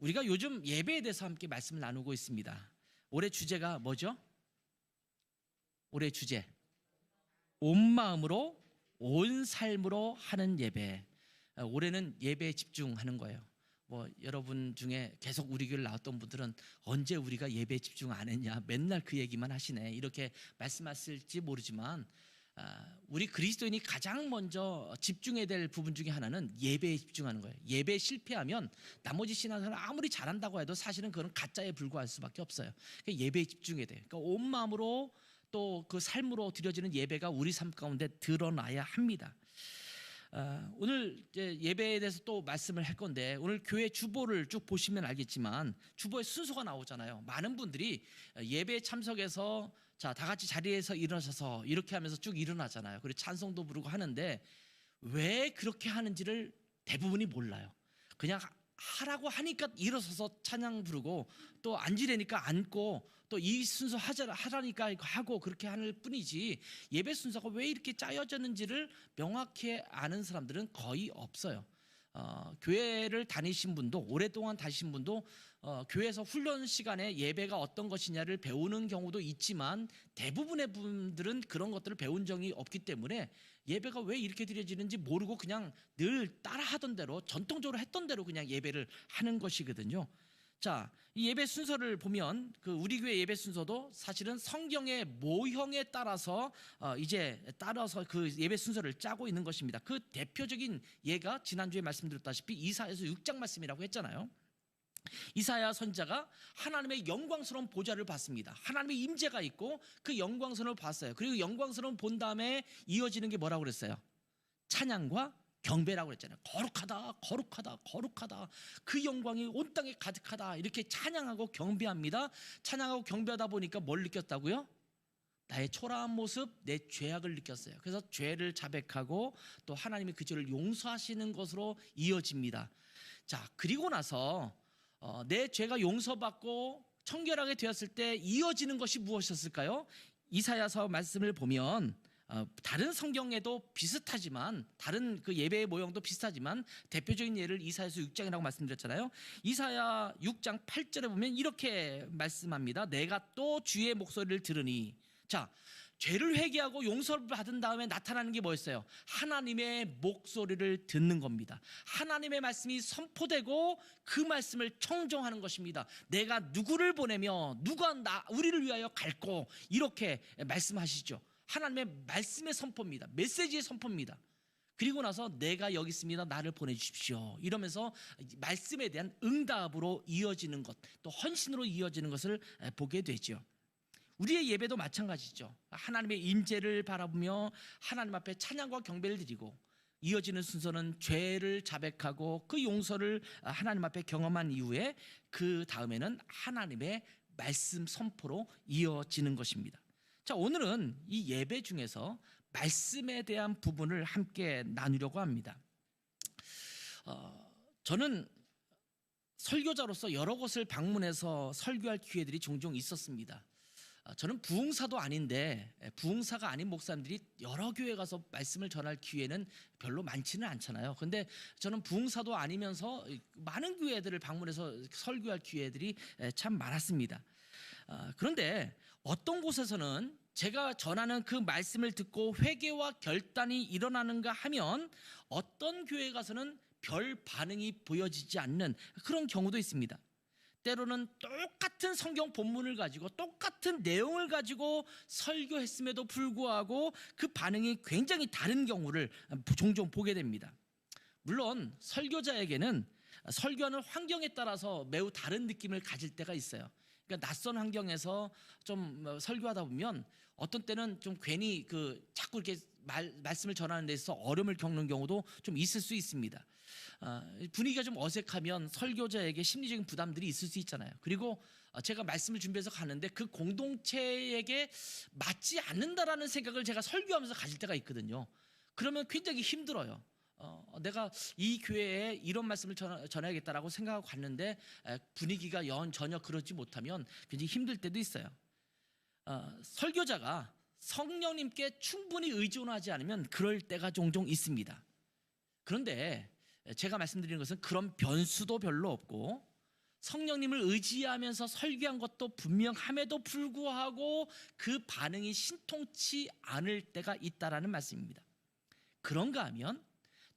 우리가 요즘 예배에 대해서 함께 말씀을 나누고 있습니다. 올해 주제가 뭐죠? 올해 주제 온 마음으로 온 삶으로 하는 예배. 올해는 예배에 집중하는 거예요. 여러분 중에 계속 우리 교회를 나왔던 분들은 언제 우리가 예배에 집중 안 했냐, 맨날 그 얘기만 하시네, 이렇게 말씀하실지 모르지만 우리 그리스도인이 가장 먼저 집중해야 될 부분 중에 하나는 예배에 집중하는 거예요. 예배에 실패하면 나머지 신앙생활 아무리 잘한다고 해도 사실은 그건 가짜에 불과할 수밖에 없어요. 그러니까 예배에 집중해야 돼요. 그러니까 온 마음으로 또 그 삶으로 드려지는 예배가 우리 삶 가운데 드러나야 합니다. 오늘 이제 예배에 대해서 또 말씀을 할 건데, 오늘 교회 주보를 쭉 보시면 알겠지만 주보에 순서가 나오잖아요. 많은 분들이 예배에 참석해서 다 같이 자리에서 일어서서 이렇게 하면서 쭉 일어나잖아요. 그리고 찬송도 부르고 하는데 왜 그렇게 하는지를 대부분이 몰라요. 그냥 하라고 하니까 일어서서 찬양 부르고, 또 앉으려니까 앉고, 또 이 순서 하라니까 하고, 그렇게 하는 뿐이지 예배 순서가 왜 이렇게 짜여졌는지를 명확히 아는 사람들은 거의 없어요. 교회를 다니신 분도, 오랫동안 다니신 분도 교회에서 훈련 시간에 예배가 어떤 것이냐를 배우는 경우도 있지만, 대부분의 분들은 그런 것들을 배운 적이 없기 때문에 예배가 왜 이렇게 드려지는지 모르고 그냥 늘 따라하던 대로, 전통적으로 했던 대로 그냥 예배를 하는 것이거든요. 자, 이 예배 순서를 보면 우리 교회 예배 순서도 사실은 성경의 모형에 따라서 따라서 그 예배 순서를 짜고 있는 것입니다. 그 대표적인 예가 지난주에 말씀드렸다시피 이사야서 6장 말씀이라고 했잖아요. 이사야 선지자가 하나님의 영광스러운 보좌를 봤습니다. 하나님의 임재가 있고 그 영광스러움을 봤어요. 그리고 영광스러움 본 다음에 이어지는 게 뭐라고 그랬어요? 찬양과 경배라고 그랬잖아요. 거룩하다, 거룩하다, 거룩하다. 그 영광이 온 땅에 가득하다. 이렇게 찬양하고 경배합니다. 찬양하고 경배하다 보니까 뭘 느꼈다고요? 나의 초라한 모습, 내 죄악을 느꼈어요. 그래서 죄를 자백하고 또 하나님이 그 죄를 용서하시는 것으로 이어집니다. 자, 그리고 나서 내 죄가 용서받고 청결하게 되었을 때 이어지는 것이 무엇이었을까요? 이사야서 말씀을 보면 다른 성경에도 비슷하지만, 다른 그 예배의 모형도 비슷하지만 대표적인 예를 이사야서 6장이라고 말씀드렸잖아요. 이사야 6장 8절에 보면 이렇게 말씀합니다. 내가 또 주의 목소리를 들으니. 자, 죄를 회개하고 용서를 받은 다음에 나타나는 게 뭐였어요? 하나님의 목소리를 듣는 겁니다. 하나님의 말씀이 선포되고 그 말씀을 청정하는 것입니다. 내가 누구를 보내며 누가 우리를 위하여 갈고, 이렇게 말씀하시죠. 하나님의 말씀의 선포입니다. 메시지의 선포입니다. 그리고 나서 내가 여기 있습니다, 나를 보내주십시오, 이러면서 말씀에 대한 응답으로 이어지는 것, 또 헌신으로 이어지는 것을 보게 되죠. 우리의 예배도 마찬가지죠. 하나님의 임재를 바라보며 하나님 앞에 찬양과 경배를 드리고, 이어지는 순서는 죄를 자백하고 그 용서를 하나님 앞에 경험한 이후에 그 다음에는 하나님의 말씀 선포로 이어지는 것입니다. 자, 오늘은 이 예배 중에서 말씀에 대한 부분을 함께 나누려고 합니다. 저는 설교자로서 여러 곳을 방문해서 설교할 기회들이 종종 있었습니다. 저는 부흥사도 아닌데, 부흥사가 아닌 목사님들이 여러 교회 가서 말씀을 전할 기회는 별로 많지는 않잖아요. 그런데 저는 부흥사도 아니면서 많은 교회들을 방문해서 설교할 기회들이 참 많았습니다. 그런데 어떤 곳에서는 제가 전하는 그 말씀을 듣고 회개와 결단이 일어나는가 하면, 어떤 교회 가서는 별 반응이 보여지지 않는 그런 경우도 있습니다. 때로는 똑같은 성경 본문을 가지고 똑같은 내용을 가지고 설교했음에도 불구하고 그 반응이 굉장히 다른 경우를 종종 보게 됩니다. 물론 설교자에게는 설교하는 환경에 따라서 매우 다른 느낌을 가질 때가 있어요. 그러니까 낯선 환경에서 좀 설교하다 보면 어떤 때는 좀 괜히 자꾸 이렇게 말씀을 전하는 데 있어서 어려움을 겪는 경우도 좀 있을 수 있습니다. 분위기가 좀 어색하면 설교자에게 심리적인 부담들이 있을 수 있잖아요. 그리고 제가 말씀을 준비해서 가는데 그 공동체에게 맞지 않는다라는 생각을 제가 설교하면서 가질 때가 있거든요. 그러면 굉장히 힘들어요. 내가 이 교회에 이런 말씀을 전해야겠다라고 생각하고 갔는데 분위기가 전혀 그러지 못하면 굉장히 힘들 때도 있어요. 설교자가 성령님께 충분히 의존하지 않으면 그럴 때가 종종 있습니다. 그런데 제가 말씀드리는 것은 그런 변수도 별로 없고, 성령님을 의지하면서 설교한 것도 분명함에도 불구하고 그 반응이 신통치 않을 때가 있다라는 말씀입니다. 그런가 하면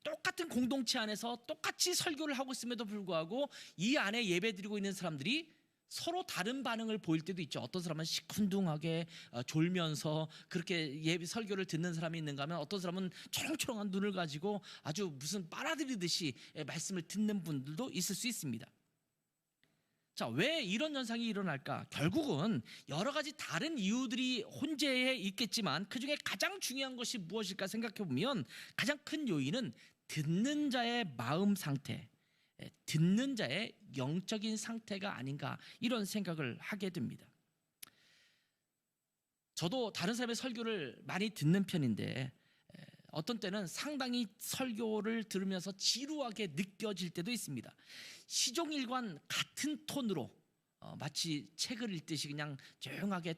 똑같은 공동체 안에서 똑같이 설교를 하고 있음에도 불구하고 이 안에 예배드리고 있는 사람들이 서로 다른 반응을 보일 때도 있죠. 어떤 사람은 시큰둥하게 졸면서 그렇게 예배 설교를 듣는 사람이 있는가 하면 어떤 사람은 초롱초롱한 눈을 가지고 아주 무슨 빨아들이듯이 말씀을 듣는 분들도 있을 수 있습니다. 자, 왜 이런 현상이 일어날까? 결국은 여러 가지 다른 이유들이 혼재해 있겠지만 그중에 가장 중요한 것이 무엇일까 생각해 보면 가장 큰 요인은 듣는 자의 마음 상태, 듣는 자의 영적인 상태가 아닌가 이런 생각을 하게 됩니다. 저도 다른 사람의 설교를 많이 듣는 편인데 어떤 때는 상당히 설교를 들으면서 지루하게 느껴질 때도 있습니다. 시종일관 같은 톤으로 마치 책을 읽듯이 그냥 조용하게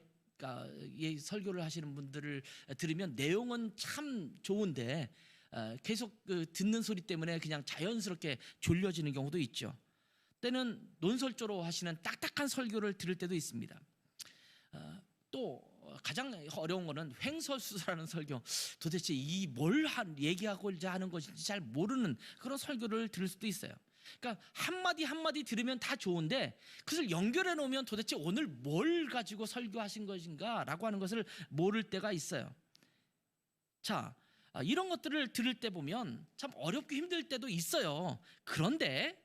설교를 하시는 분들을 들으면 내용은 참 좋은데 계속 듣는 소리 때문에 그냥 자연스럽게 졸려지는 경우도 있죠. 때는 논설조로 하시는 딱딱한 설교를 들을 때도 있습니다. 또 가장 어려운 거는 횡설수설하는 설교, 도대체 이 뭘 얘기하고자 하는 것인지 잘 모르는 그런 설교를 들을 수도 있어요. 그러니까 한마디 한마디 들으면 다 좋은데 그것을 연결해 놓으면 도대체 오늘 뭘 가지고 설교하신 것인가 라고 하는 것을 모를 때가 있어요. 자, 이런 것들을 들을 때 보면 참 어렵고 힘들 때도 있어요. 그런데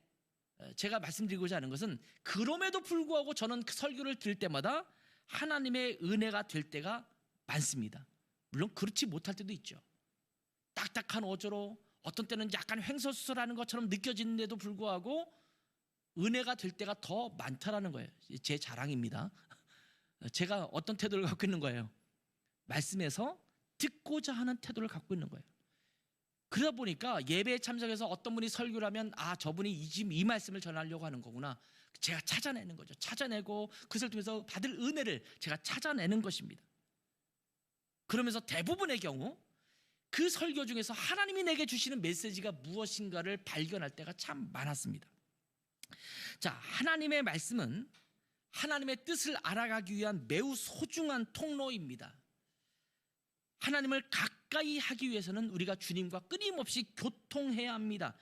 제가 말씀드리고자 하는 것은 그럼에도 불구하고 저는 그 설교를 들을 때마다 하나님의 은혜가 될 때가 많습니다. 물론 그렇지 못할 때도 있죠. 딱딱한 어조로 어떤 때는 약간 횡설수설하는 것처럼 느껴지는데도 불구하고 은혜가 될 때가 더 많다라는 거예요. 제 자랑입니다. 제가 어떤 태도를 갖고 있는 거예요? 말씀에서 듣고자 하는 태도를 갖고 있는 거예요. 그러다 보니까 예배에 참석해서 어떤 분이 설교를 하면 저분이 지금 이 말씀을 전하려고 하는 거구나. 제가 찾아내는 거죠. 찾아내고 그것을 통해서 받을 은혜를 제가 찾아내는 것입니다. 그러면서 대부분의 경우 그 설교 중에서 하나님이 내게 주시는 메시지가 무엇인가를 발견할 때가 참 많았습니다. 자, 하나님의 말씀은 하나님의 뜻을 알아가기 위한 매우 소중한 통로입니다. 하나님을 가까이 하기 위해서는 우리가 주님과 끊임없이 교통해야 합니다.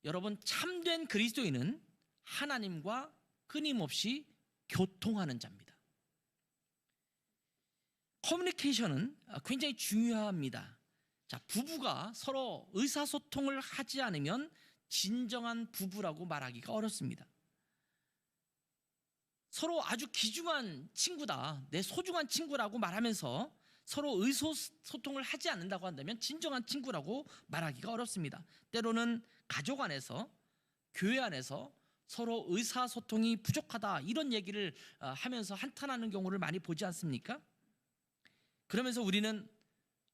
여러분, 참된 그리스도인은 하나님과 끊임없이 교통하는 자입니다. 커뮤니케이션은 굉장히 중요합니다. 자, 부부가 서로 의사소통을 하지 않으면 진정한 부부라고 말하기가 어렵습니다. 서로 아주 귀중한 친구다, 내 소중한 친구라고 말하면서 서로 의사소통을 하지 않는다고 한다면 진정한 친구라고 말하기가 어렵습니다. 때로는 가족 안에서, 교회 안에서 서로 의사소통이 부족하다 이런 얘기를 하면서 한탄하는 경우를 많이 보지 않습니까? 그러면서 우리는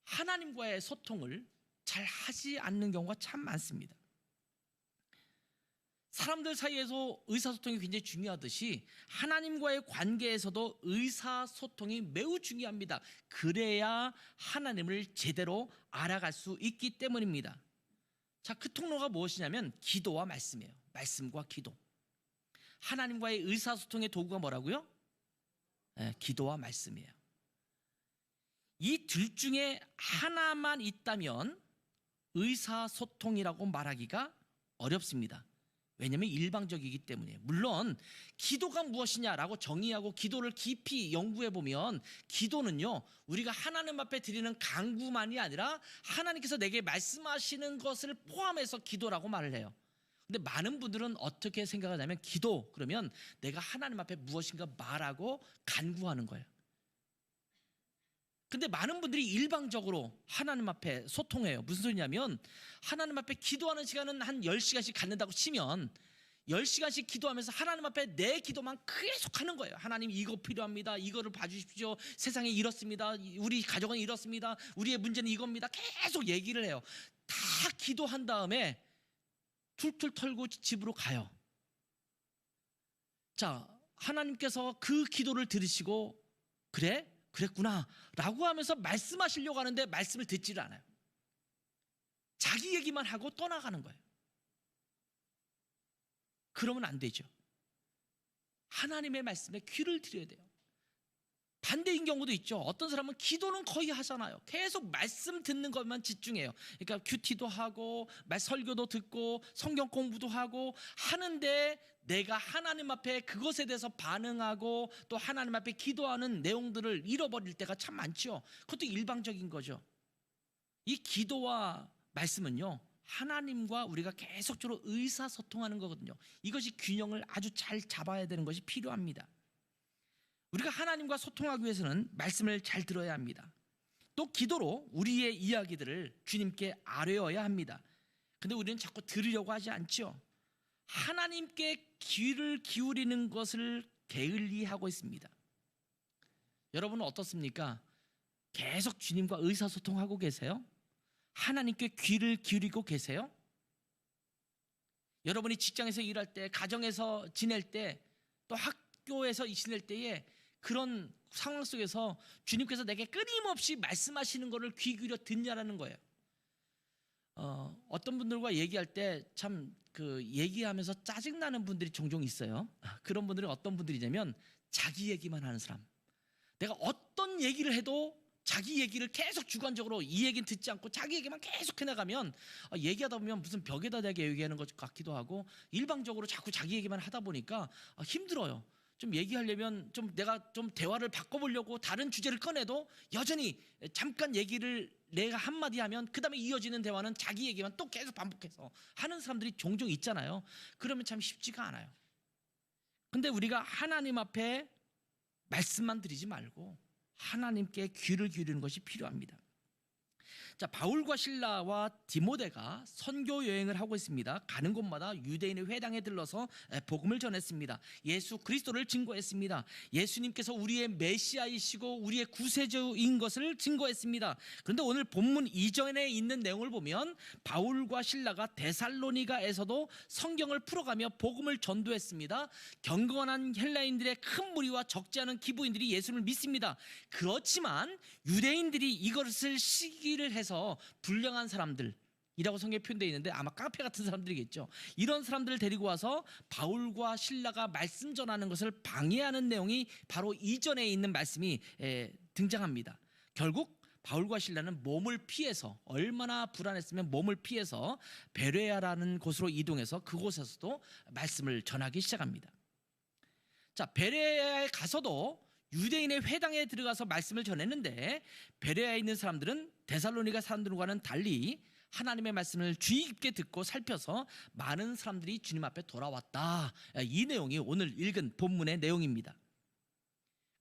하나님과의 소통을 잘 하지 않는 경우가 참 많습니다. 사람들 사이에서 의사소통이 굉장히 중요하듯이 하나님과의 관계에서도 의사소통이 매우 중요합니다. 그래야 하나님을 제대로 알아갈 수 있기 때문입니다. 자, 그 통로가 무엇이냐면 기도와 말씀이에요. 말씀과 기도. 하나님과의 의사소통의 도구가 뭐라고요? 기도와 말씀이에요. 이 둘 중에 하나만 있다면 의사소통이라고 말하기가 어렵습니다. 왜냐하면 일방적이기 때문이에요. 물론 기도가 무엇이냐라고 정의하고 기도를 깊이 연구해 보면 기도는요, 우리가 하나님 앞에 드리는 간구만이 아니라 하나님께서 내게 말씀하시는 것을 포함해서 기도라고 말을 해요. 근데 많은 분들은 어떻게 생각하냐면 기도 그러면 내가 하나님 앞에 무엇인가 말하고 간구하는 거예요. 근데 많은 분들이 일방적으로 하나님 앞에 소통해요. 무슨 소리냐면 하나님 앞에 기도하는 시간은 한 10시간씩 갖는다고 치면 10시간씩 기도하면서 하나님 앞에 내 기도만 계속 하는 거예요. 하나님 이거 필요합니다. 이거를 봐주십시오. 세상이 이렇습니다. 우리 가정은 이렇습니다. 우리의 문제는 이겁니다. 계속 얘기를 해요. 다 기도한 다음에 툴툴 털고 집으로 가요. 자, 하나님께서 그 기도를 들으시고 그랬구나 라고 하면서 말씀하시려고 하는데 말씀을 듣지를 않아요. 자기 얘기만 하고 떠나가는 거예요. 그러면 안 되죠. 하나님의 말씀에 귀를 들여야 돼요. 반대인 경우도 있죠. 어떤 사람은 기도는 거의 하잖아요. 계속 말씀 듣는 것만 집중해요. 그러니까 큐티도 하고 설교도 듣고 성경 공부도 하고 하는데 내가 하나님 앞에 그것에 대해서 반응하고 또 하나님 앞에 기도하는 내용들을 잃어버릴 때가 참 많죠. 그것도 일방적인 거죠. 이 기도와 말씀은요, 하나님과 우리가 계속적으로 의사소통하는 거거든요. 이것이 균형을 아주 잘 잡아야 되는 것이 필요합니다. 우리가 하나님과 소통하기 위해서는 말씀을 잘 들어야 합니다. 또 기도로 우리의 이야기들을 주님께 아뢰어야 합니다. 근데 우리는 자꾸 들으려고 하지 않죠. 하나님께 귀를 기울이는 것을 게을리하고 있습니다. 여러분은 어떻습니까? 계속 주님과 의사소통하고 계세요? 하나님께 귀를 기울이고 계세요? 여러분이 직장에서 일할 때, 가정에서 지낼 때, 또 학교에서 지낼 때에 그런 상황 속에서 주님께서 내게 끊임없이 말씀하시는 것을 귀 기울여 듣냐라는 거예요. 어떤 분들과 얘기할 때 참 얘기하면서 짜증나는 분들이 종종 있어요. 그런 분들은 어떤 분들이냐면 자기 얘기만 하는 사람. 내가 어떤 얘기를 해도 자기 얘기를 계속 주관적으로 이 얘기는 듣지 않고 자기 얘기만 계속 해나가면 얘기하다 보면 무슨 벽에다 대게 얘기하는 것 같기도 하고 일방적으로 자꾸 자기 얘기만 하다 보니까 힘들어요. 좀 얘기하려면 좀 내가 좀 대화를 바꿔보려고 다른 주제를 꺼내도 여전히 잠깐 얘기를 내가 한마디 하면 그 다음에 이어지는 대화는 자기 얘기만 또 계속 반복해서 하는 사람들이 종종 있잖아요. 그러면 참 쉽지가 않아요. 근데 우리가 하나님 앞에 말씀만 드리지 말고 하나님께 귀를 기울이는 것이 필요합니다. 자, 바울과 실라와 디모데가 선교 여행을 하고 있습니다. 가는 곳마다 유대인의 회당에 들러서 복음을 전했습니다. 예수 그리스도를 증거했습니다. 예수님께서 우리의 메시아이시고 우리의 구세주인 것을 증거했습니다. 그런데 오늘 본문 이전에 있는 내용을 보면 바울과 실라가 데살로니가에서도 성경을 풀어가며 복음을 전도했습니다. 경건한 헬라인들의 큰 무리와 적지 않은 기부인들이 예수를 믿습니다. 그렇지만 유대인들이 이것을 시기를 해서 불량한 사람들이라고 성경에 표현되어 있는데 아마 깡패 같은 사람들이겠죠. 이런 사람들을 데리고 와서 바울과 실라가 말씀 전하는 것을 방해하는 내용이 바로 이전에 있는 말씀이 등장합니다. 결국 바울과 실라는 몸을 피해서, 얼마나 불안했으면 몸을 피해서 베레아라는 곳으로 이동해서 그곳에서도 말씀을 전하기 시작합니다. 자, 베레아에 가서도 유대인의 회당에 들어가서 말씀을 전했는데 베레아에 있는 사람들은 데살로니가 사람들과는 달리 하나님의 말씀을 주의 깊게 듣고 살펴서 많은 사람들이 주님 앞에 돌아왔다. 이 내용이 오늘 읽은 본문의 내용입니다.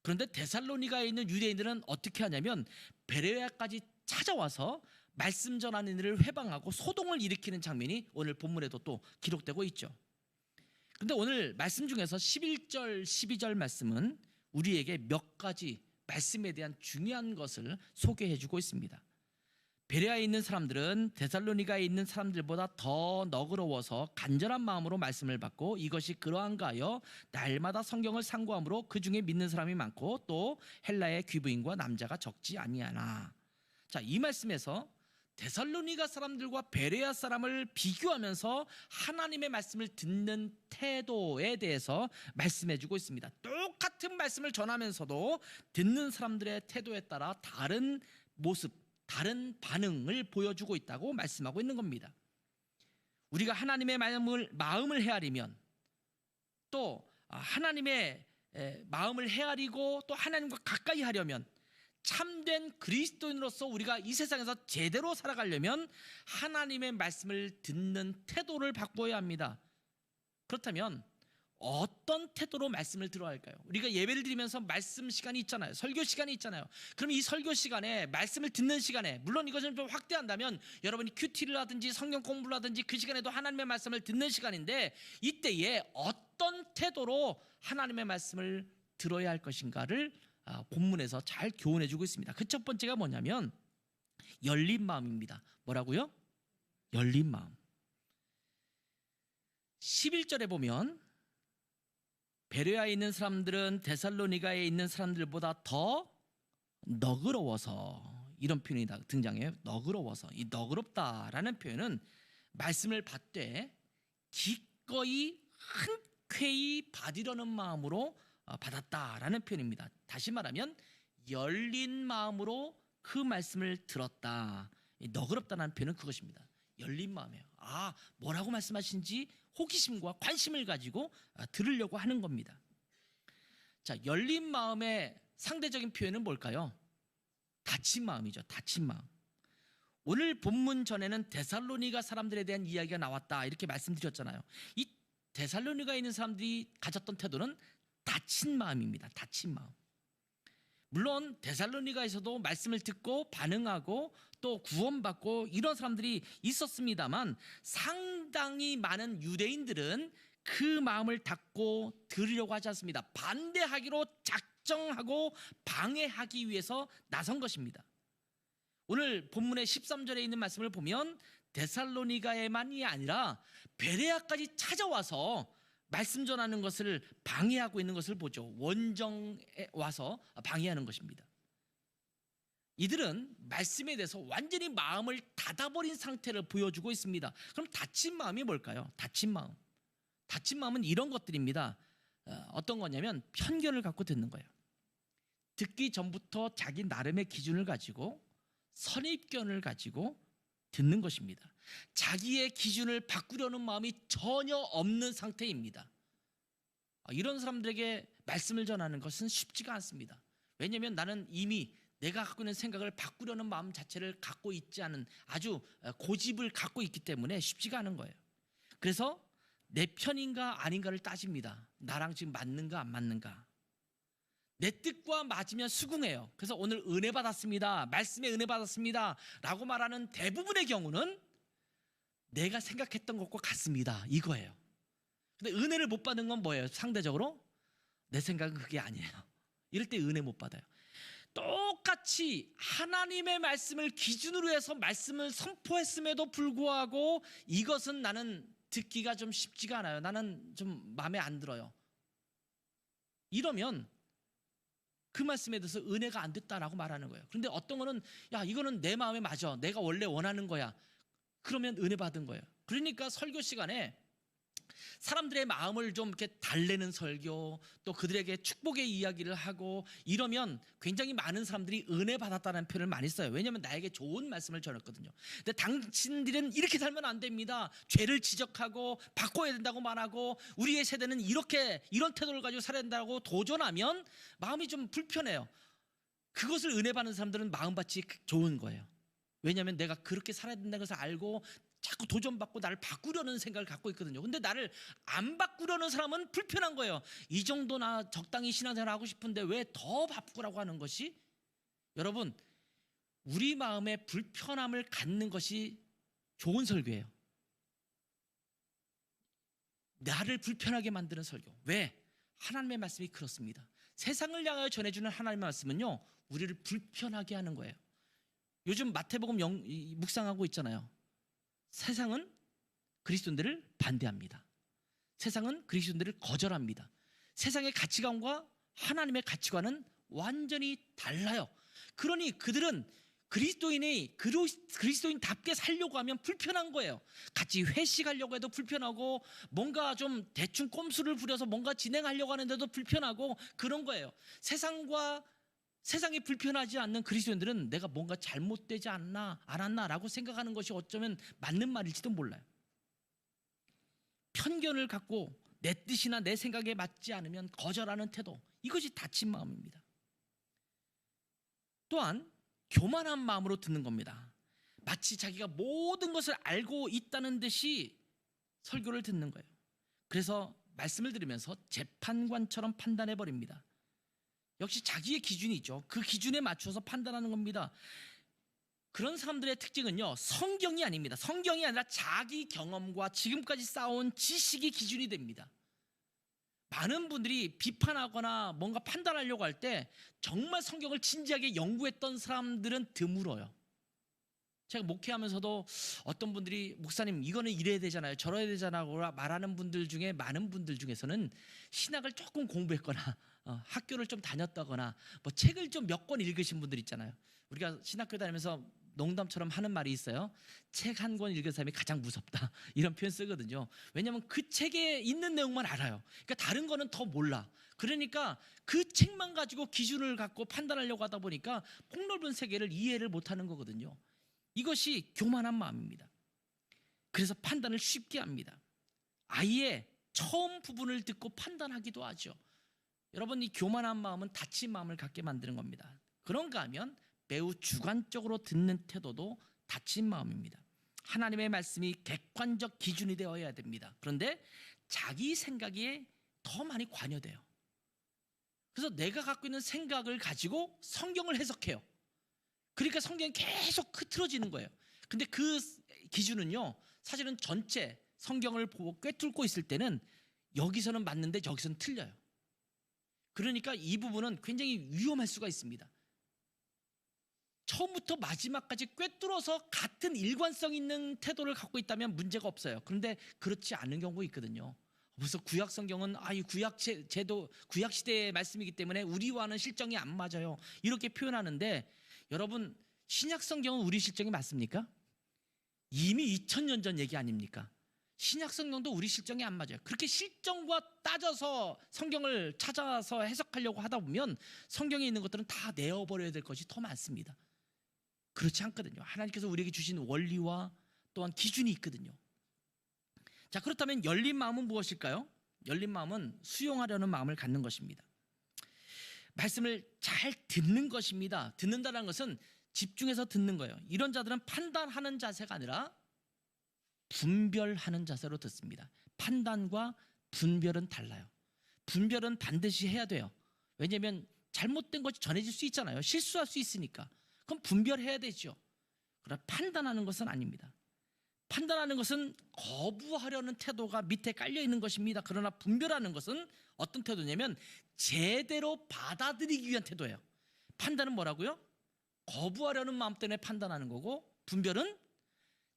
그런데 데살로니가에 있는 유대인들은 어떻게 하냐면 베레아까지 찾아와서 말씀 전하는 이들을 회방하고 소동을 일으키는 장면이 오늘 본문에도 또 기록되고 있죠. 그런데 오늘 말씀 중에서 11절, 12절 말씀은 우리에게 몇 가지 말씀에 대한 중요한 것을 소개해 주고 있습니다. 베레아에 있는 사람들은 데살로니가에 있는 사람들보다 더 너그러워서 간절한 마음으로 말씀을 받고 이것이 그러한가 하여 날마다 성경을 상고함으로 그 중에 믿는 사람이 많고 또 헬라의 귀부인과 남자가 적지 아니하나. 자, 이 말씀에서 데살로니가 사람들과 베레아 사람을 비교하면서 하나님의 말씀을 듣는 태도에 대해서 말씀해 주고 있습니다. 똑같은 말씀을 전하면서도 듣는 사람들의 태도에 따라 다른 모습, 다른 반응을 보여주고 있다고 말씀하고 있는 겁니다. 우리가 하나님의 마음을 헤아리면 또 하나님의 마음을 헤아리고 또 하나님과 가까이 하려면 참된 그리스도인으로서 우리가 이 세상에서 제대로 살아가려면 하나님의 말씀을 듣는 태도를 바꿔야 합니다. 그렇다면 어떤 태도로 말씀을 들어야 할까요? 우리가 예배를 드리면서 말씀 시간이 있잖아요. 설교 시간이 있잖아요. 그럼 이 설교 시간에 말씀을 듣는 시간에 물론 이것을 좀 확대한다면 여러분이 큐티를 하든지 성경 공부를 하든지 그 시간에도 하나님의 말씀을 듣는 시간인데 이때에 어떤 태도로 하나님의 말씀을 들어야 할 것인가를 본문에서 잘 교훈해 주고 있습니다. 그 첫 번째가 뭐냐면 열린 마음입니다. 뭐라고요? 열린 마음. 11절에 보면 베레아에 있는 사람들은 데살로니가에 있는 사람들보다 더 너그러워서, 이런 표현이 등장해요. 너그러워서. 이 너그럽다라는 표현은 말씀을 받되 기꺼이 쾌히 받으려는 마음으로 받았다라는 표현입니다. 다시 말하면 열린 마음으로 그 말씀을 들었다. 너그럽다는 표현은 그것입니다. 열린 마음이에요. 뭐라고 말씀하신지 호기심과 관심을 가지고 들으려고 하는 겁니다. 자, 열린 마음의 상대적인 표현은 뭘까요? 닫힌 마음이죠. 닫힌 마음. 오늘 본문 전에는 데살로니가 사람들에 대한 이야기가 나왔다 이렇게 말씀드렸잖아요. 이 데살로니가에 있는 사람들이 가졌던 태도는 닫힌 마음입니다. 닫힌 마음. 물론 데살로니가에서도 말씀을 듣고 반응하고 또 구원받고 이런 사람들이 있었습니다만 상당히 많은 유대인들은 그 마음을 닫고 들으려고 하지 않습니다. 반대하기로 작정하고 방해하기 위해서 나선 것입니다. 오늘 본문의 13절에 있는 말씀을 보면 데살로니가에만이 아니라 베레아까지 찾아와서 말씀 전하는 것을 방해하고 있는 것을 보죠. 원정에 와서 방해하는 것입니다. 이들은 말씀에 대해서 완전히 마음을 닫아버린 상태를 보여주고 있습니다. 그럼 닫힌 마음이 뭘까요? 닫힌 마음. 닫힌 마음은 이런 것들입니다. 어떤 거냐면 편견을 갖고 듣는 거예요. 듣기 전부터 자기 나름의 기준을 가지고 선입견을 가지고 듣는 것입니다. 자기의 기준을 바꾸려는 마음이 전혀 없는 상태입니다. 이런 사람들에게 말씀을 전하는 것은 쉽지가 않습니다. 왜냐하면 나는 이미 내가 갖고 있는 생각을 바꾸려는 마음 자체를 갖고 있지 않은 아주 고집을 갖고 있기 때문에 쉽지가 않은 거예요. 그래서 내 편인가 아닌가를 따집니다. 나랑 지금 맞는가 안 맞는가. 내 뜻과 맞으면 수긍해요. 그래서 오늘 은혜 받았습니다. 말씀에 은혜 받았습니다. 라고 말하는 대부분의 경우는 내가 생각했던 것과 같습니다. 이거예요. 근데 은혜를 못 받는 건 뭐예요? 상대적으로 내 생각은 그게 아니에요. 이럴 때 은혜 못 받아요. 똑같이 하나님의 말씀을 기준으로 해서 말씀을 선포했음에도 불구하고 이것은 나는 듣기가 좀 쉽지가 않아요. 나는 좀 마음에 안 들어요. 이러면 그 말씀에 대해서 은혜가 안 됐다라고 말하는 거예요. 그런데 어떤 거는 이거는 내 마음에 맞아. 내가 원래 원하는 거야. 그러면 은혜 받은 거예요. 그러니까 설교 시간에 사람들의 마음을 좀 이렇게 달래는 설교, 또 그들에게 축복의 이야기를 하고 이러면 굉장히 많은 사람들이 은혜 받았다는 표현을 많이 써요. 왜냐하면 나에게 좋은 말씀을 전했거든요. 근데 당신들은 이렇게 살면 안 됩니다. 죄를 지적하고 바꿔야 된다고 말하고 우리의 세대는 이런 태도를 가지고 살아야 된다고 도전하면 마음이 좀 불편해요. 그것을 은혜 받는 사람들은 마음밭이 좋은 거예요. 왜냐하면 내가 그렇게 살아야 된다는 것을 알고 자꾸 도전받고 나를 바꾸려는 생각을 갖고 있거든요. 근데 나를 안 바꾸려는 사람은 불편한 거예요. 이 정도나 적당히 신앙생활 하고 싶은데 왜 더 바꾸라고 하는 것이? 여러분, 우리 마음에 불편함을 갖는 것이 좋은 설교예요. 나를 불편하게 만드는 설교. 왜? 하나님의 말씀이 그렇습니다. 세상을 향하여 전해주는 하나님의 말씀은요, 우리를 불편하게 하는 거예요. 요즘 마태복음 묵상하고 있잖아요. 세상은 그리스도인들을 반대합니다. 세상은 그리스도인들을 거절합니다. 세상의 가치관과 하나님의 가치관은 완전히 달라요. 그러니 그들은 그리스도인답게 살려고 하면 불편한 거예요. 같이 회식하려고 해도 불편하고 뭔가 좀 대충 꼼수를 부려서 뭔가 진행하려고 하는데도 불편하고 그런 거예요. 세상이 불편하지 않는 그리스도인들은 내가 뭔가 잘못되지 않았나라고 생각하는 것이 어쩌면 맞는 말일지도 몰라요. 편견을 갖고 내 뜻이나 내 생각에 맞지 않으면 거절하는 태도, 이것이 닫힌 마음입니다. 또한 교만한 마음으로 듣는 겁니다. 마치 자기가 모든 것을 알고 있다는 듯이 설교를 듣는 거예요. 그래서 말씀을 들으면서 재판관처럼 판단해 버립니다. 역시 자기의 기준이 있죠. 그 기준에 맞춰서 판단하는 겁니다. 그런 사람들의 특징은요, 성경이 아닙니다. 성경이 아니라 자기 경험과 지금까지 쌓아온 지식이 기준이 됩니다. 많은 분들이 비판하거나 뭔가 판단하려고 할 때 정말 성경을 진지하게 연구했던 사람들은 드물어요. 제가 목회하면서도 어떤 분들이 목사님 이거는 이래야 되잖아요, 저래야 되잖아요 말하는 분들 중에 많은 분들 중에서는 신학을 조금 공부했거나 학교를 좀 다녔다거나 뭐 책을 좀 몇 권 읽으신 분들 있잖아요. 우리가 신학교 다니면서 농담처럼 하는 말이 있어요. 책 한 권 읽은 사람이 가장 무섭다. 이런 표현 쓰거든요. 왜냐하면 그 책에 있는 내용만 알아요. 그러니까 다른 거는 더 몰라. 그러니까 그 책만 가지고 기준을 갖고 판단하려고 하다 보니까 폭넓은 세계를 이해를 못하는 거거든요. 이것이 교만한 마음입니다. 그래서 판단을 쉽게 합니다. 아예 처음 부분을 듣고 판단하기도 하죠. 여러분, 이 교만한 마음은 다친 마음을 갖게 만드는 겁니다. 그런가 하면 매우 주관적으로 듣는 태도도 다친 마음입니다. 하나님의 말씀이 객관적 기준이 되어야 됩니다. 그런데 자기 생각에 더 많이 관여돼요. 그래서 내가 갖고 있는 생각을 가지고 성경을 해석해요. 그러니까 성경이 계속 흐트러지는 거예요. 근데 그 기준은요, 사실은 전체 성경을 보고 꿰뚫고 있을 때는 여기서는 맞는데 저기서는 틀려요. 그러니까 이 부분은 굉장히 위험할 수가 있습니다. 처음부터 마지막까지 꿰뚫어서 같은 일관성 있는 태도를 갖고 있다면 문제가 없어요. 그런데 그렇지 않은 경우가 있거든요. 그래서 구약 성경은 이 구약 제도 구약 시대의 말씀이기 때문에 우리와는 실정이 안 맞아요. 이렇게 표현하는데, 여러분, 신약 성경은 우리 실정이 맞습니까? 이미 2000년 전 얘기 아닙니까? 신약 성경도 우리 실정이 안 맞아요. 그렇게 실정과 따져서 성경을 찾아서 해석하려고 하다 보면 성경에 있는 것들은 다 내어버려야 될 것이 더 많습니다. 그렇지 않거든요. 하나님께서 우리에게 주신 원리와 또한 기준이 있거든요. 자, 그렇다면 열린 마음은 무엇일까요? 열린 마음은 수용하려는 마음을 갖는 것입니다. 말씀을 잘 듣는 것입니다. 듣는다는 것은 집중해서 듣는 거예요. 이런 자들은 판단하는 자세가 아니라 분별하는 자세로 듣습니다. 판단과 분별은 달라요. 분별은 반드시 해야 돼요. 왜냐하면 잘못된 것이 전해질 수 있잖아요. 실수할 수 있으니까. 그럼 분별해야 되죠. 그러나 판단하는 것은 아닙니다. 판단하는 것은 거부하려는 태도가 밑에 깔려 있는 것입니다. 그러나 분별하는 것은 어떤 태도냐면 제대로 받아들이기 위한 태도예요. 판단은 뭐라고요? 거부하려는 마음 때문에 판단하는 거고, 분별은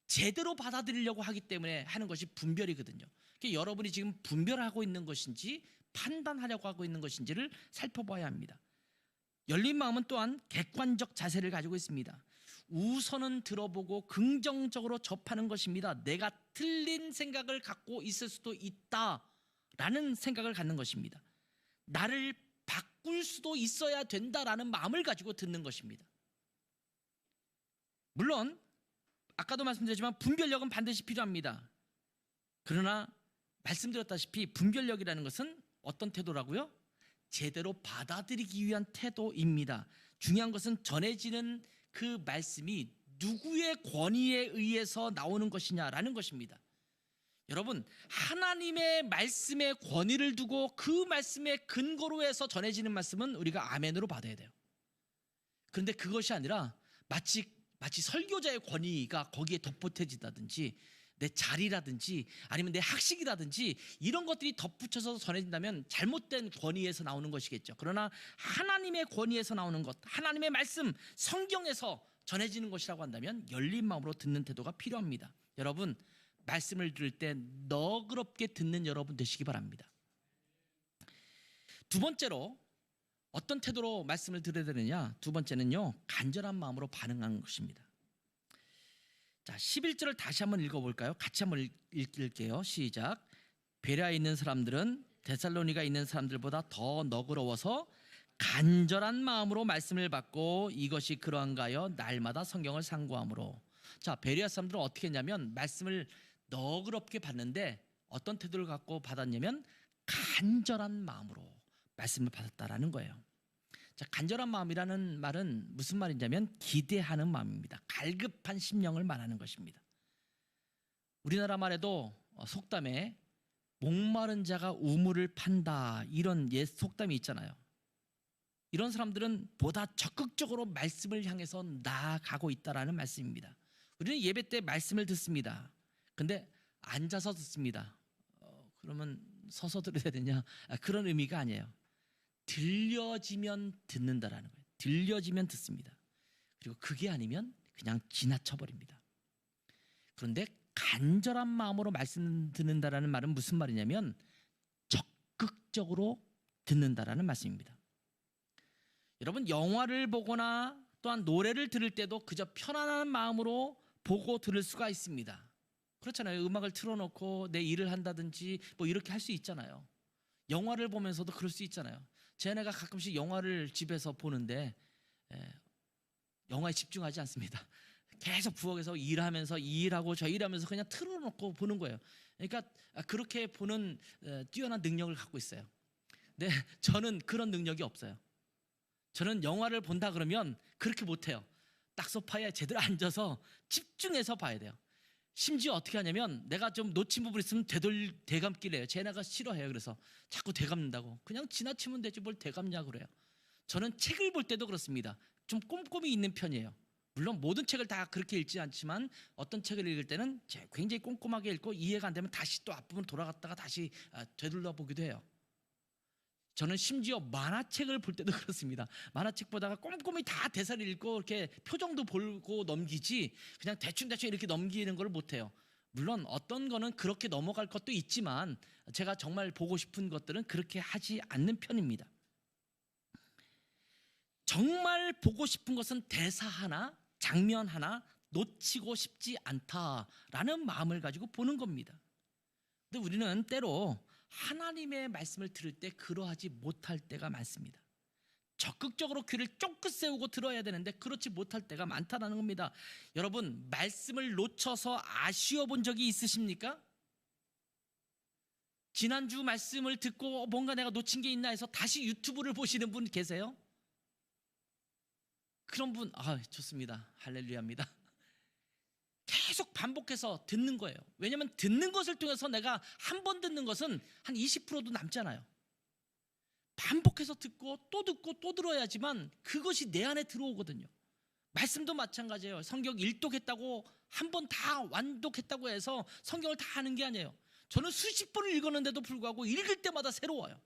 제대로 받아들이려고 하기 때문에 하는 것이 분별이거든요. 그러니까 여러분이 지금 분별하고 있는 것인지 판단하려고 하고 있는 것인지를 살펴봐야 합니다. 열린 마음은 또한 객관적 자세를 가지고 있습니다. 우선은 들어보고 긍정적으로 접하는 것입니다. 내가 틀린 생각을 갖고 있을 수도 있다라는 생각을 갖는 것입니다. 나를 바꿀 수도 있어야 된다라는 마음을 가지고 듣는 것입니다. 물론 아까도 말씀드렸지만 분별력은 반드시 필요합니다. 그러나 말씀드렸다시피 분별력이라는 것은 어떤 태도라고요? 제대로 받아들이기 위한 태도입니다. 중요한 것은 전해지는 그 말씀이 누구의 권위에 의해서 나오는 것이냐라는 것입니다. 여러분, 하나님의 말씀에 권위를 두고 그 말씀의 근거로 해서 전해지는 말씀은 우리가 아멘으로 받아야 돼요. 그런데 그것이 아니라 마치 설교자의 권위가 거기에 덧붙여진다든지 내 자리라든지 아니면 내 학식이라든지 이런 것들이 덧붙여서 전해진다면 잘못된 권위에서 나오는 것이겠죠. 그러나 하나님의 권위에서 나오는 것, 하나님의 말씀, 성경에서 전해지는 것이라고 한다면 열린 마음으로 듣는 태도가 필요합니다. 여러분, 말씀을 들을 때 너그럽게 듣는 여러분 되시기 바랍니다. 두 번째로 어떤 태도로 말씀을 들어야 되느냐? 두 번째는요, 간절한 마음으로 반응하는 것입니다. 자, 11절을 다시 한번 읽어볼까요? 같이 한번 읽을게요. 시작. 베레아에 있는 사람들은 데살로니가에 있는 사람들보다 더 너그러워서 간절한 마음으로 말씀을 받고 이것이 그러한가 하여 날마다 성경을 상고함으로. 자, 베레아 사람들은 어떻게 했냐면 말씀을 너그럽게 받는데 어떤 태도를 갖고 받았냐면 간절한 마음으로 말씀을 받았다라는 거예요. 자, 간절한 마음이라는 말은 무슨 말이냐면 기대하는 마음입니다. 갈급한 심령을 말하는 것입니다. 우리나라 말에도 속담에 목마른 자가 우물을 판다, 이런 옛 속담이 있잖아요. 이런 사람들은 보다 적극적으로 말씀을 향해서 나아가고 있다라는 말씀입니다. 우리는 예배 때 말씀을 듣습니다. 근데 앉아서 듣습니다. 그러면 서서 들어야 되냐? 그런 의미가 아니에요. 들려지면 듣는다라는 거예요. 들려지면 듣습니다. 그리고 그게 아니면 그냥 지나쳐 버립니다. 그런데 간절한 마음으로 말씀 듣는다라는 말은 무슨 말이냐면 적극적으로 듣는다라는 말씀입니다. 여러분, 영화를 보거나 또한 노래를 들을 때도 그저 편안한 마음으로 보고 들을 수가 있습니다. 그렇잖아요. 음악을 틀어놓고 내 일을 한다든지 뭐 이렇게 할 수 있잖아요. 영화를 보면서도 그럴 수 있잖아요. 제 아내가 가끔씩 영화를 집에서 보는데 영화에 집중하지 않습니다. 계속 부엌에서 일하면서 일하고 저 일하면서 그냥 틀어놓고 보는 거예요. 그러니까 그렇게 보는 뛰어난 능력을 갖고 있어요. 근데 저는 그런 능력이 없어요. 저는 영화를 본다 그러면 그렇게 못해요. 딱 소파에 제대로 앉아서 집중해서 봐야 돼요. 심지어 어떻게 하냐면 내가 좀 놓친 부분 있으면 되감기를 해요. 제 아내가 싫어해요. 그래서 자꾸 되감는다고. 그냥 지나치면 되지 뭘 되감냐 그래요. 저는 책을 볼 때도 그렇습니다. 좀 꼼꼼히 읽는 편이에요. 물론 모든 책을 다 그렇게 읽지 않지만 어떤 책을 읽을 때는 굉장히 꼼꼼하게 읽고 이해가 안 되면 다시 또 앞부분 돌아갔다가 다시 되돌려 보기도 해요. 저는 심지어 만화책을 볼 때도 그렇습니다. 만화책 보다가 꼼꼼히 다 대사를 읽고 이렇게 표정도 보고 넘기지 그냥 대충대충 이렇게 넘기는 걸 못해요. 물론 어떤 거는 그렇게 넘어갈 것도 있지만 제가 정말 보고 싶은 것들은 그렇게 하지 않는 편입니다. 정말 보고 싶은 것은 대사 하나, 장면 하나 놓치고 싶지 않다라는 마음을 가지고 보는 겁니다. 근데 우리는 때로 하나님의 말씀을 들을 때 그러하지 못할 때가 많습니다. 적극적으로 귀를 쫑긋 세우고 들어야 되는데 그렇지 못할 때가 많다는 겁니다. 여러분, 말씀을 놓쳐서 아쉬워 본 적이 있으십니까? 지난주 말씀을 듣고 뭔가 내가 놓친 게 있나 해서 다시 유튜브를 보시는 분 계세요? 그런 분, 좋습니다. 할렐루야입니다. 계속 반복해서 듣는 거예요. 왜냐하면 듣는 것을 통해서 내가 한 번 듣는 것은 한 20%도 남잖아요. 반복해서 듣고 또 들어야지만 그것이 내 안에 들어오거든요. 말씀도 마찬가지예요. 성경 일독했다고 한 번 다 완독했다고 해서 성경을 다 하는 게 아니에요. 저는 수십 번을 읽었는데도 불구하고 읽을 때마다 새로워요.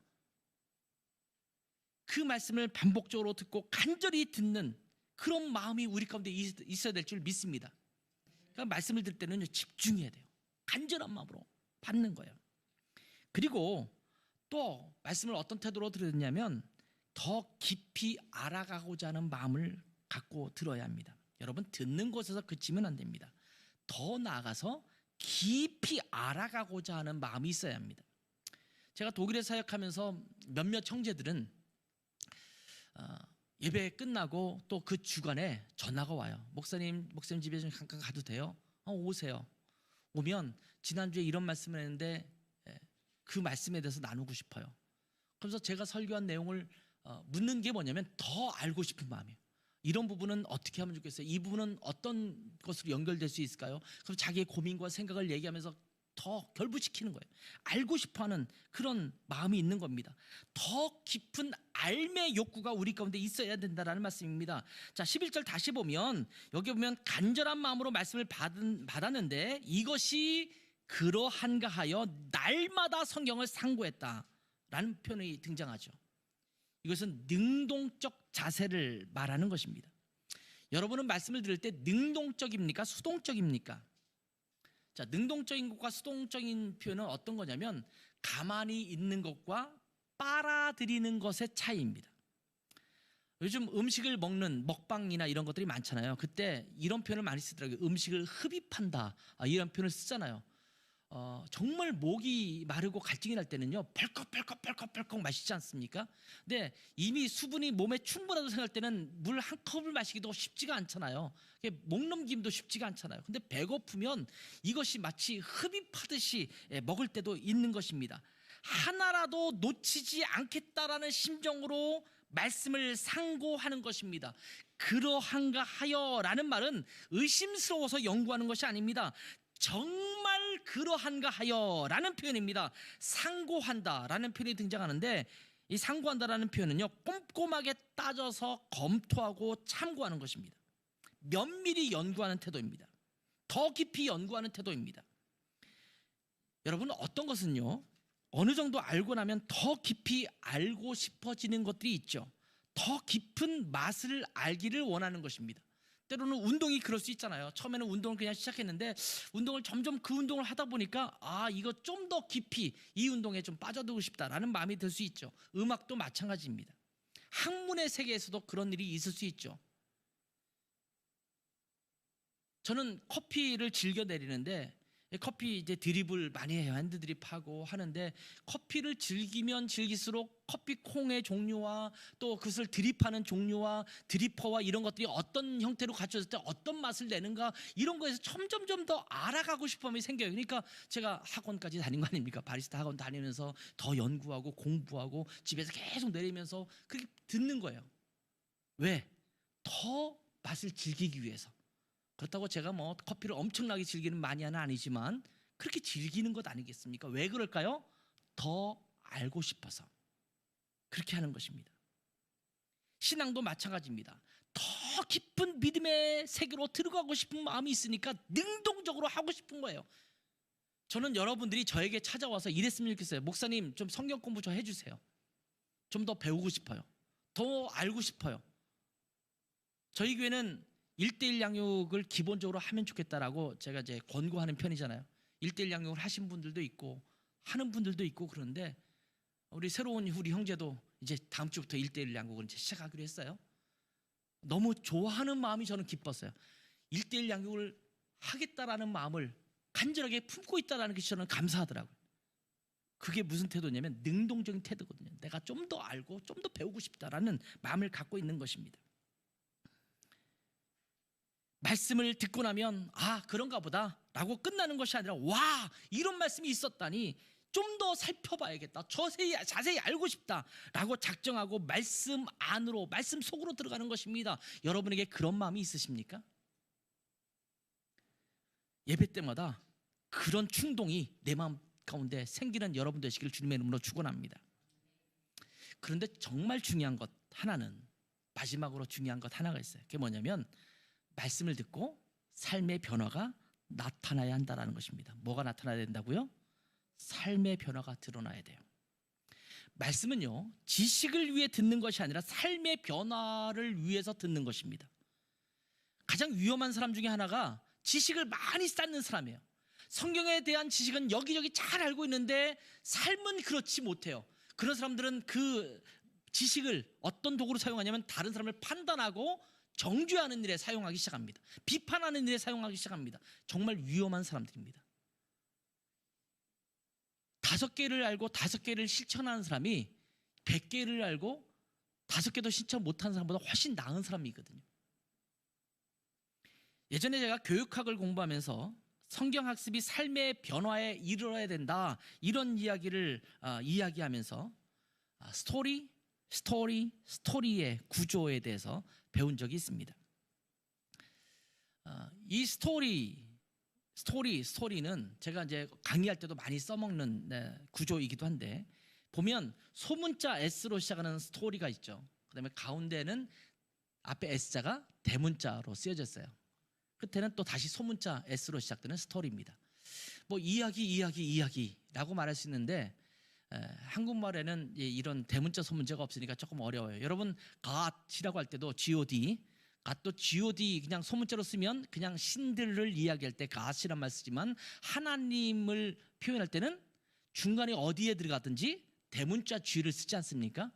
그 말씀을 반복적으로 듣고 간절히 듣는 그런 마음이 우리 가운데 있어야 될 줄 믿습니다. 그러니까 말씀을 들을 때는 집중해야 돼요. 간절한 마음으로 받는 거예요. 그리고 또 말씀을 어떤 태도로 들었냐면 더 깊이 알아가고자 하는 마음을 갖고 들어야 합니다. 여러분, 듣는 곳에서 그치면 안 됩니다. 더 나아가서 깊이 알아가고자 하는 마음이 있어야 합니다. 제가 독일에 사역하면서 몇몇 형제들은 예배 끝나고 또 그 주간에 전화가 와요. 목사님 집에 좀 잠깐 가도 돼요? 오세요. 오면 지난주에 이런 말씀을 했는데 그 말씀에 대해서 나누고 싶어요. 그래서 제가 설교한 내용을 묻는 게 뭐냐면 더 알고 싶은 마음이에요. 이런 부분은 어떻게 하면 좋겠어요? 이 부분은 어떤 것으로 연결될 수 있을까요? 그럼 자기의 고민과 생각을 얘기하면서 더 결부시키는 거예요. 알고 싶어하는 그런 마음이 있는 겁니다. 더 깊은 알매 욕구가 우리 가운데 있어야 된다는 말씀입니다. 자, 11절 다시 보면 여기 보면 간절한 마음으로 말씀을 받았는데 이것이 그러한가 하여 날마다 성경을 상고했다라는 표현이 등장하죠. 이것은 능동적 자세를 말하는 것입니다. 여러분은 말씀을 들을 때 능동적입니까? 수동적입니까? 자, 능동적인 것과 수동적인 표현은 어떤 거냐면 가만히 있는 것과 빨아들이는 것의 차이입니다. 요즘 음식을 먹는 먹방이나 이런 것들이 많잖아요. 그때 이런 표현을 많이 쓰더라고요. 음식을 흡입한다, 이런 표현을 쓰잖아요. 정말 목이 마르고 갈증이 날 때는요 벌컥 마시지 않습니까? 근데 이미 수분이 몸에 충분하다고 생각할 때는 물 한 컵을 마시기도 쉽지가 않잖아요. 목 넘김도 쉽지가 않잖아요. 근데 배고프면 이것이 마치 흡입하듯이 먹을 때도 있는 것입니다. 하나라도 놓치지 않겠다라는 심정으로 말씀을 상고하는 것입니다. 그러한가 하여라는 말은 의심스러워서 연구하는 것이 아닙니다. 정말 그러한가 하여라는 표현입니다. 상고한다라는 표현이 등장하는데 이 상고한다라는 표현은요 꼼꼼하게 따져서 검토하고 참고하는 것입니다. 면밀히 연구하는 태도입니다. 더 깊이 연구하는 태도입니다. 여러분, 어떤 것은요 어느 정도 알고 나면 더 깊이 알고 싶어지는 것들이 있죠. 더 깊은 맛을 알기를 원하는 것입니다. 때로는 운동이 그럴 수 있잖아요. 처음에는 운동을 그냥 시작했는데 운동을 점점 그 운동을 하다 보니까 이거 좀 더 깊이 이 운동에 좀 빠져들고 싶다라는 마음이 들 수 있죠. 음악도 마찬가지입니다. 학문의 세계에서도 그런 일이 있을 수 있죠. 저는 커피를 즐겨 내리는데 커피 이제 드립을 많이 해요. 핸드 드립하고 하는데 커피를 즐기면 즐길수록 커피 콩의 종류와 또 그것을 드립하는 종류와 드리퍼와 이런 것들이 어떤 형태로 갖춰졌을 때 어떤 맛을 내는가 이런 거에서 점점 더 알아가고 싶은 마음이 생겨요. 그러니까 제가 학원까지 다닌 거 아닙니까? 바리스타 학원 다니면서 더 연구하고 공부하고 집에서 계속 내리면서 그렇게 듣는 거예요. 왜? 더 맛을 즐기기 위해서. 그렇다고 제가 뭐 커피를 엄청나게 즐기는 마니아는 아니지만 그렇게 즐기는 것 아니겠습니까? 왜 그럴까요? 더 알고 싶어서 그렇게 하는 것입니다. 신앙도 마찬가지입니다. 더 깊은 믿음의 세계로 들어가고 싶은 마음이 있으니까 능동적으로 하고 싶은 거예요. 저는 여러분들이 저에게 찾아와서 이랬으면 좋겠어요. 목사님 좀 성경 공부 좀 해주세요. 좀 더 배우고 싶어요. 더 알고 싶어요. 저희 교회는 1:1 양육을 기본적으로 하면 좋겠다라고 제가 이제 권고하는 편이잖아요. 1:1 양육을 하신 분들도 있고 하는 분들도 있고 그런데 우리 새로운 우리 형제도 이제 다음 주부터 1:1 양육을 이제 시작하기로 했어요. 너무 좋아하는 마음이 저는 기뻤어요. 1:1 양육을 하겠다라는 마음을 간절하게 품고 있다라는 게 저는 감사하더라고요. 그게 무슨 태도냐면 능동적인 태도거든요. 내가 좀 더 알고 좀 더 배우고 싶다라는 마음을 갖고 있는 것입니다. 말씀을 듣고 나면 아 그런가 보다 라고 끝나는 것이 아니라 와 이런 말씀이 있었다니 좀 더 살펴봐야겠다, 자세히 알고 싶다 라고 작정하고 말씀 안으로 말씀 속으로 들어가는 것입니다. 여러분에게 그런 마음이 있으십니까? 예배 때마다 그런 충동이 내 마음 가운데 생기는 여러분 되시길 주님의 이름으로 축원합니다. 그런데 정말 중요한 것 하나는, 마지막으로 중요한 것 하나가 있어요. 그게 뭐냐면 말씀을 듣고 삶의 변화가 나타나야 한다는 것입니다. 뭐가 나타나야 된다고요? 삶의 변화가 드러나야 돼요. 말씀은요 지식을 위해 듣는 것이 아니라 삶의 변화를 위해서 듣는 것입니다. 가장 위험한 사람 중에 하나가 지식을 많이 쌓는 사람이에요. 성경에 대한 지식은 여기저기 잘 알고 있는데 삶은 그렇지 못해요. 그런 사람들은 그 지식을 어떤 도구로 사용하냐면 다른 사람을 판단하고 정죄하는 일에 사용하기 시작합니다. 비판하는 일에 사용하기 시작합니다. 정말 위험한 사람들입니다. 5개를 알고 5개를 실천하는 사람이 100개를 알고 5개도 실천 못하는 사람보다 훨씬 나은 사람이거든요. 예전에 제가 교육학을 공부하면서 성경학습이 삶의 변화에 이르러야 된다 이런 이야기를 이야기하면서 스토리의 구조에 대해서 배운 적이 있습니다. 이 스토리는 제가 이제 강의할 때도 많이 써먹는 구조이기도 한데 보면 소문자 S로 시작하는 스토리가 있죠. 그다음에 가운데는 앞에 S자가 대문자로 쓰여졌어요. 끝에는 또 다시 소문자 S로 시작되는 스토리입니다. 뭐 이야기라고 말할 수 있는데 한국말에는 이런 대문자 소문자가 없으니까 조금 어려워요. 여러분 God이라고 할 때도 God, 또 God 그냥 소문자로 쓰면 그냥 신들을 이야기할 때 God이란 말 쓰지만 하나님을 표현할 때는 중간에 어디에 들어가든지 대문자 G를 쓰지 않습니까?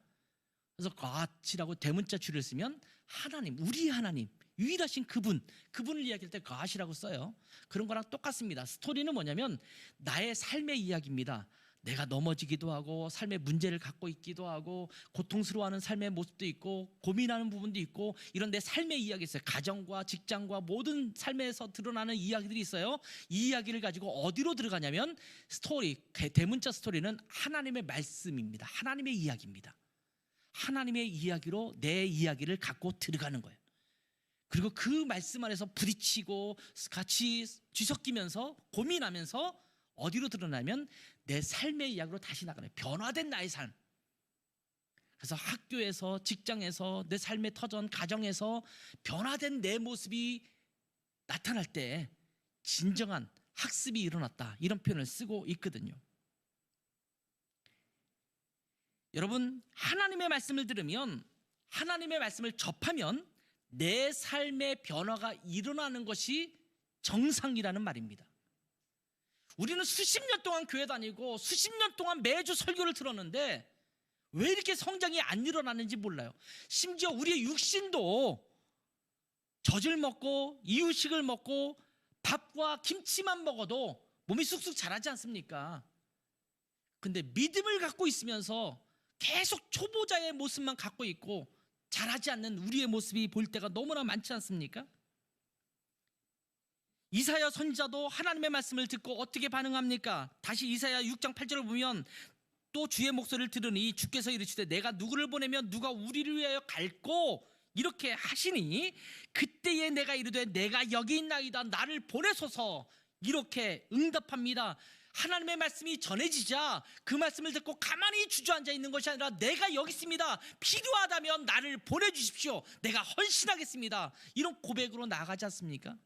그래서 God이라고 대문자 G를 쓰면 하나님, 우리 하나님, 유일하신 그분을 이야기할 때 God이라고 써요. 그런 거랑 똑같습니다. 스토리는 뭐냐면 나의 삶의 이야기입니다. 내가 넘어지기도 하고 삶의 문제를 갖고 있기도 하고 고통스러워하는 삶의 모습도 있고 고민하는 부분도 있고 이런 내 삶의 이야기 있어요. 가정과 직장과 모든 삶에서 드러나는 이야기들이 있어요. 이 이야기를 가지고 어디로 들어가냐면 대문자 스토리는 하나님의 말씀입니다. 하나님의 이야기입니다. 하나님의 이야기로 내 이야기를 갖고 들어가는 거예요. 그리고 그 말씀 안에서 부딪히고 같이 뒤섞이면서 고민하면서 어디로 드러나면 내 삶의 이야기로 다시 나가는 변화된 나의 삶. 그래서 학교에서, 직장에서, 내 삶의 터전, 가정에서 변화된 내 모습이 나타날 때 진정한 학습이 일어났다 이런 표현을 쓰고 있거든요. 여러분 하나님의 말씀을 들으면, 하나님의 말씀을 접하면 내 삶의 변화가 일어나는 것이 정상이라는 말입니다. 우리는 수십 년 동안 교회 다니고 수십 년 동안 매주 설교를 들었는데 왜 이렇게 성장이 안 일어나는지 몰라요. 심지어 우리의 육신도 젖을 먹고 이유식을 먹고 밥과 김치만 먹어도 몸이 쑥쑥 자라지 않습니까? 근데 믿음을 갖고 있으면서 계속 초보자의 모습만 갖고 있고 자라지 않는 우리의 모습이 볼 때가 너무나 많지 않습니까? 이사야 선지자도 하나님의 말씀을 듣고 어떻게 반응합니까? 다시 이사야 6장 8절을 보면 또 주의 목소리를 들으니 주께서 이르시되 내가 누구를 보내면 누가 우리를 위하여 갈고 이렇게 하시니 그때에 내가 이르되 내가 여기 있나이다 나를 보내소서 이렇게 응답합니다. 하나님의 말씀이 전해지자 그 말씀을 듣고 가만히 주저앉아 있는 것이 아니라 내가 여기 있습니다. 필요하다면 나를 보내주십시오. 내가 헌신하겠습니다. 이런 고백으로 나아가지 않습니까?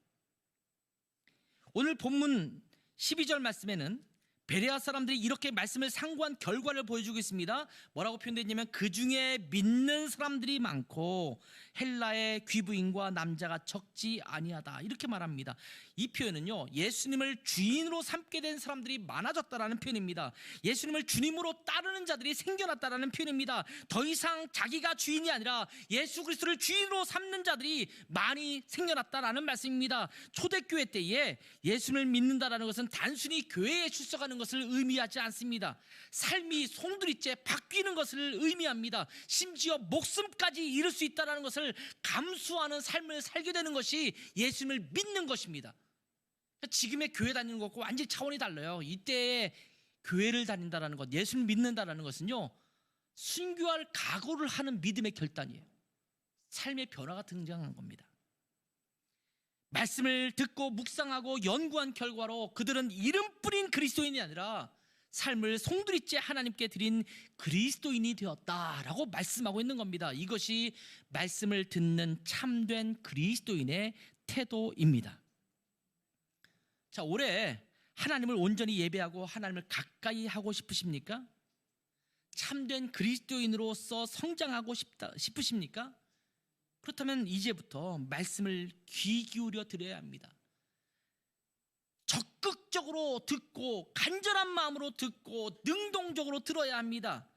오늘 본문 12절 말씀에는 베레아 사람들이 이렇게 말씀을 상고한 결과를 보여주고 있습니다. 뭐라고 표현되어 있냐면 그 중에 믿는 사람들이 많고 헬라의 귀부인과 남자가 적지 아니하다 이렇게 말합니다. 이 표현은요 예수님을 주인으로 삼게 된 사람들이 많아졌다라는 표현입니다. 예수님을 주님으로 따르는 자들이 생겨났다라는 표현입니다. 더 이상 자기가 주인이 아니라 예수 그리스도를 주인으로 삼는 자들이 많이 생겨났다라는 말씀입니다. 초대교회 때에 예수님을 믿는다라는 것은 단순히 교회에 출석하는 것을 의미하지 않습니다. 삶이 송두리째 바뀌는 것을 의미합니다. 심지어 목숨까지 잃을 수 있다는 것을 감수하는 삶을 살게 되는 것이 예수님을 믿는 것입니다. 지금의 교회 다니는 것과 완전히 차원이 달라요. 이때의 교회를 다닌다는 것, 예수를 믿는다는 것은요 순교할 각오를 하는 믿음의 결단이에요. 삶의 변화가 등장한 겁니다. 말씀을 듣고 묵상하고 연구한 결과로 그들은 이름뿐인 그리스도인이 아니라 삶을 송두리째 하나님께 드린 그리스도인이 되었다라고 말씀하고 있는 겁니다. 이것이 말씀을 듣는 참된 그리스도인의 태도입니다. 자, 올해 하나님을 온전히 예배하고 하나님을 가까이 하고 싶으십니까? 참된 그리스도인으로서 성장하고 싶으십니까? 그렇다면 이제부터 말씀을 귀 기울여 들어야 합니다. 적극적으로 듣고 간절한 마음으로 듣고 능동적으로 들어야 합니다.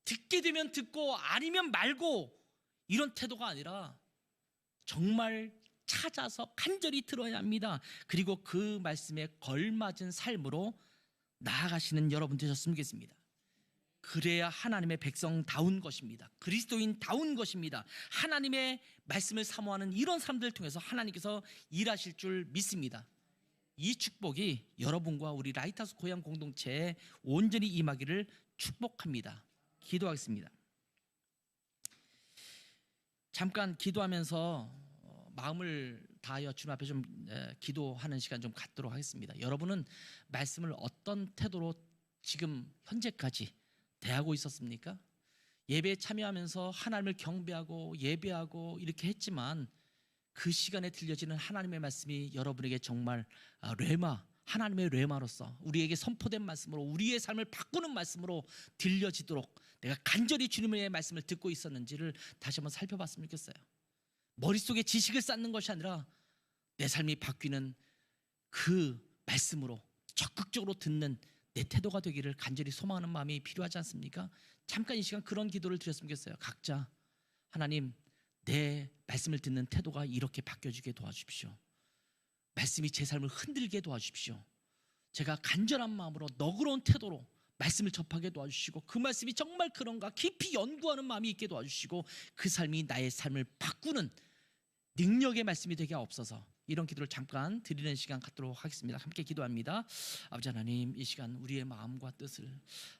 듣게 되면 듣고 아니면 말고 이런 태도가 아니라 정말 찾아서 간절히 들어야 합니다. 그리고 그 말씀에 걸맞은 삶으로 나아가시는 여러분 되셨으면 좋겠습니다. 그래야 하나님의 백성다운 것입니다. 그리스도인다운 것입니다. 하나님의 말씀을 사모하는 이런 사람들을 통해서 하나님께서 일하실 줄 믿습니다. 이 축복이 여러분과 우리 라이트하우스 고향 공동체에 온전히 임하기를 축복합니다. 기도하겠습니다. 잠깐 기도하면서 마음을 다하여 주님 앞에 좀 기도하는 시간 좀 갖도록 하겠습니다. 여러분은 말씀을 어떤 태도로 지금 현재까지 대하고 있었습니까? 예배에 참여하면서 하나님을 경배하고 예배하고 이렇게 했지만 그 시간에 들려지는 하나님의 말씀이 여러분에게 정말 레마, 하나님의 레마로서 우리에게 선포된 말씀으로 우리의 삶을 바꾸는 말씀으로 들려지도록 내가 간절히 주님의 말씀을 듣고 있었는지를 다시 한번 살펴봤으면 좋겠어요. 머릿속에 지식을 쌓는 것이 아니라 내 삶이 바뀌는 그 말씀으로 적극적으로 듣는 내 태도가 되기를 간절히 소망하는 마음이 필요하지 않습니까? 잠깐 이 시간 그런 기도를 드렸으면 좋겠어요. 각자 하나님 내 말씀을 듣는 태도가 이렇게 바뀌어지게 도와주십시오. 말씀이 제 삶을 흔들게 도와주십시오. 제가 간절한 마음으로 너그러운 태도로 말씀을 접하게 도와주시고 그 말씀이 정말 그런가 깊이 연구하는 마음이 있게 도와주시고 그 삶이 나의 삶을 바꾸는 능력의 말씀이 되게 하옵소서. 이런 기도를 잠깐 드리는 시간 갖도록 하겠습니다. 함께 기도합니다. 아버지 하나님, 이 시간 우리의 마음과 뜻을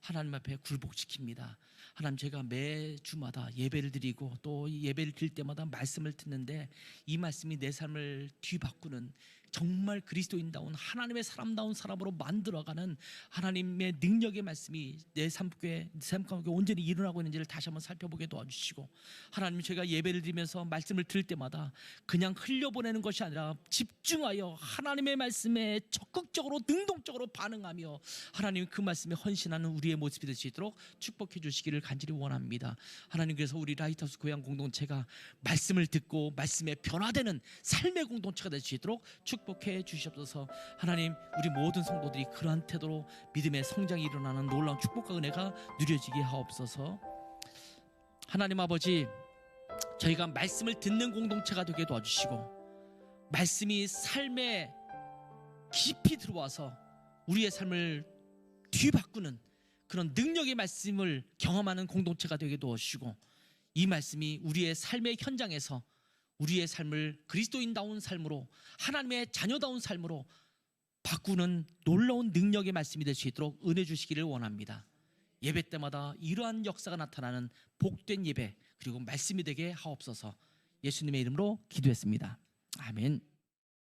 하나님 앞에 굴복시킵니다. 하나님, 제가 매주마다 예배를 드리고 또 예배를 드릴 때마다 말씀을 듣는데 이 말씀이 내 삶을 뒤바꾸는 정말 그리스도인다운 하나님의 사람다운 사람으로 만들어가는 하나님의 능력의 말씀이 내 삶 가운데 온전히 일어나고 있는지를 다시 한번 살펴보게 도와주시고, 하나님, 제가 예배를 드리면서 말씀을 들을 때마다 그냥 흘려보내는 것이 아니라 집중하여 하나님의 말씀에 적극적으로 능동적으로 반응하며 하나님 그 말씀에 헌신하는 우리의 모습이 될 수 있도록 축복해 주시기를 간절히 원합니다. 하나님, 그래서 우리 라이트하우스 고향 공동체가 말씀을 듣고 말씀에 변화되는 삶의 공동체가 될 수 있도록 축복해 주시옵소서. 하나님, 우리 모든 성도들이 그러한 태도로 믿음의 성장이 일어나는 놀라운 축복과 은혜가 누려지게 하옵소서. 하나님 아버지, 저희가 말씀을 듣는 공동체가 되게 도와주시고 말씀이 삶에 깊이 들어와서 우리의 삶을 뒤바꾸는 그런 능력의 말씀을 경험하는 공동체가 되게 도와주시고 이 말씀이 우리의 삶의 현장에서 우리의 삶을 그리스도인다운 삶으로 하나님의 자녀다운 삶으로 바꾸는 놀라운 능력의 말씀이 될 수 있도록 은혜 주시기를 원합니다. 예배 때마다 이러한 역사가 나타나는 복된 예배 그리고 말씀이 되게 하옵소서. 예수님의 이름으로 기도했습니다. 아멘.